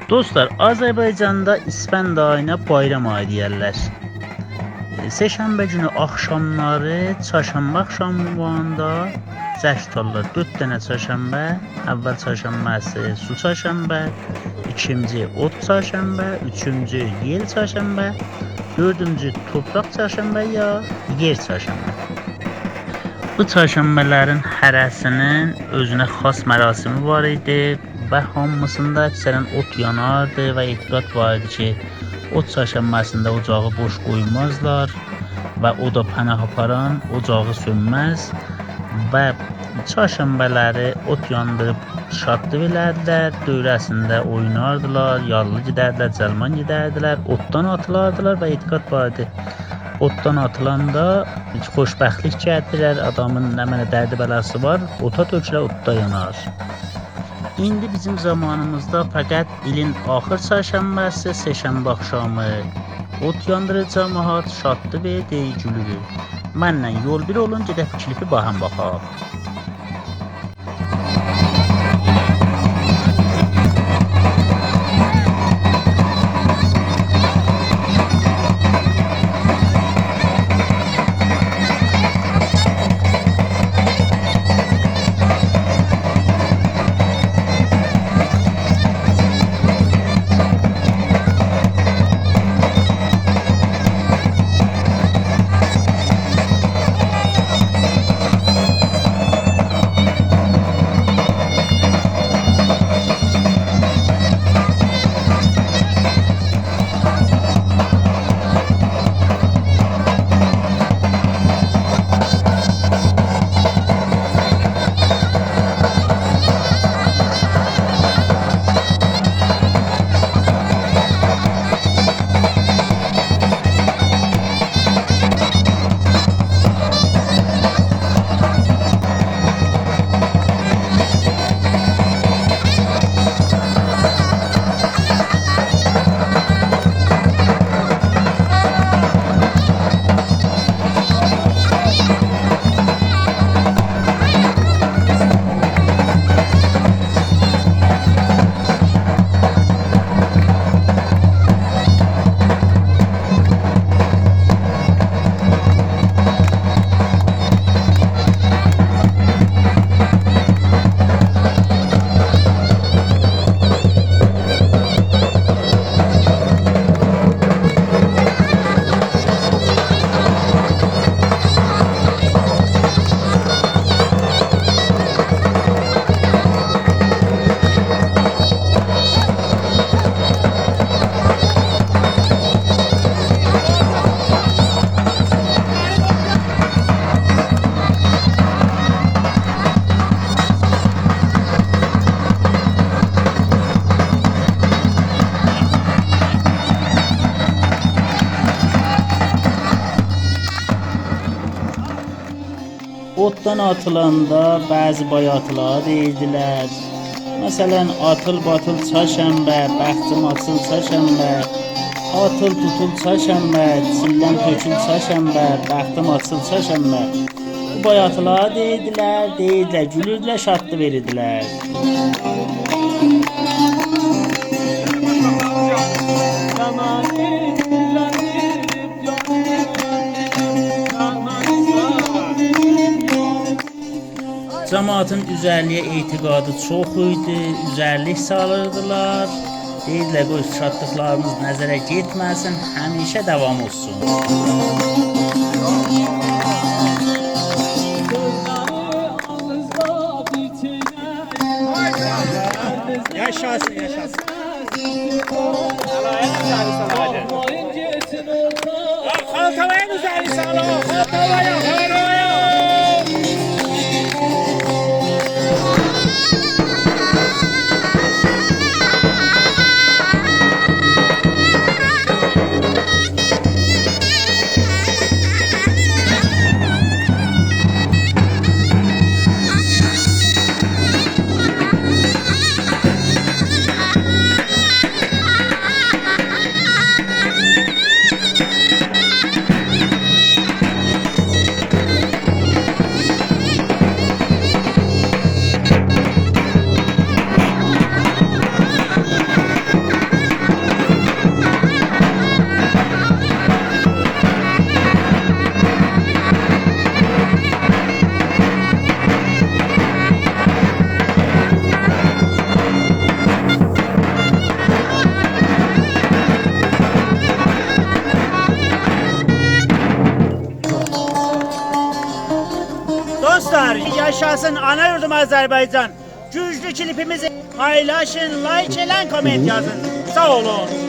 Dostlar, Azərbaycanda İspənd ayına bayram ayı deyərlər. Seşənbə günü axşamları, çarşamba axşamında cəşn tutarlar. 4 dənə çarşamba, əvvəl çarşambəsi su çarşamba, ikinci ot çarşamba, üçüncü yel çarşamba, dördüncü torpaq çarşamba ya yer çarşamba. Bu çarşambələrin hərəsinin özünə xas mərasimi var idi və hamısında əksərən ot yanardı və etiqad var idi ki, ot çarşambəsində ocağı boş qoymazlar və oda pənah aparan ocağı sönməz və çarşambələri ot yandırıb şadlıq elədilər, dövrəsində oynardılar, yallı gedərdilər, cəlman gedərdilər, otdan atılardılar və etiqad var idi. Otdan atılanda xoşbəxtlik gətirir, adamın nə mənə dərdi bəlası var, ota tökülər, otda yanar. İndi bizim zamanımızda fəqət ilin axır çarşambəsi, seşənbə axşamı ot yandırır cəmaət, şaddır və deyir gülür. Mənlə yol bir olun, gedək klipi baxan baxaq. Otdan atılanda bəzi bayatılar deyirdilər. Məsələn, atıl batıl çarşamba, bəxtim açıl çarşamba, atıl tutul çarşamba, çillən tökül çarşamba, bəxtim açıl çarşamba. Bu bayatılar deyirdilər, gülürdülər, şadlı verirdilər. Cəmaatın üzərliyə etiqadı çox idi, üzərlik salırdılar. Deyirlər, qoy şadlıqlarımız nəzərə getməsin, həmişə davam olsun. Yaşasın, yaşasın. Xaltavayın üzəri sağlam, xaltavayın, xaltavayın. yaşasın ana yurdum Azerbaycan. Güçlü klipimizi paylaşın, like elen, koment yazın. Sağ olun.